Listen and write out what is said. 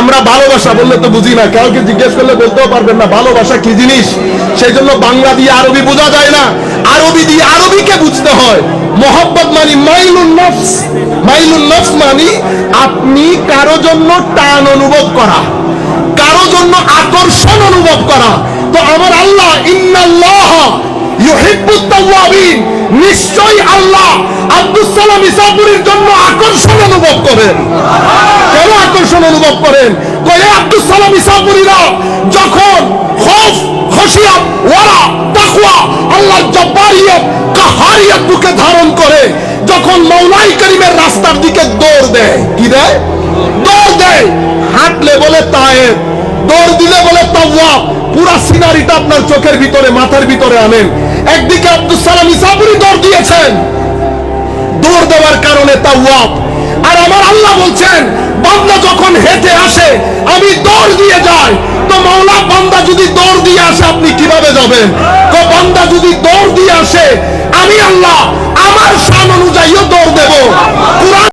আমরা ভালোবাসা বললে তো বুঝি না, কাউকে জিজ্ঞেস করলে বলতেও পারবেন না ভালোবাসা কি জিনিস। সেই জন্য বাংলা দিয়ে আরবি বোঝা যায় না, আরবি দিয়ে আরবিকে বুঝতে হয়। মোহাব্বত মানে মাইলুন নফস, মাইলুন নফস মানে আপনি কারো জন্য টান অনুভব করা, কারো জন্য আকর্ষণ অনুভব করা। তো আমার আল্লাহ ইন্নাল্লাহ ইউহিব্বুত তাওয়াবিন, নিশ্চয়ই আল্লাহ আব্দুস সালাম ইসাপুরীর জন্য আকর্ষণ অনুভব করেন। কেন আকর্ষণ অনুভব করেন? কয়ে আব্দুস সালাম ইসাপুরীরা যখন খৌফ, খশিয়াত, ওয়ারা, তাকওয়া, আল্লাহর জব্বারিয়ত, কাহারিয়ত বুকে ধারণ করে যখন মওলাই করিমের রাস্তার দিকে দৌড় দেয়, কি দেয়? দৌড় দেয়। হাঁটলে বলে তায়েব, দৌড় দিলে বলে তাওয়াব। পুরা সিনারিটা আপনার চোখের ভিতরে, মাথার ভিতরে আনেন। একদিকে আব্দুস সালাম ইসাপুরী দৌড় দিয়েছেন, দৌড় দেওয়ার কারণে তাওয়াব। আর আমার আল্লাহ বলছেন বান্দা যখন হেঁটে আসে আমি দৌড় দিয়ে যাই। তো মাওলা বান্দা যদি দৌড় দিয়ে আসে আপনি কিভাবে যাবেন? তো বান্দা যদি দৌড় দিয়ে আসে আমি আল্লাহ আমার শান অনুযায়ীও দৌড় দেব।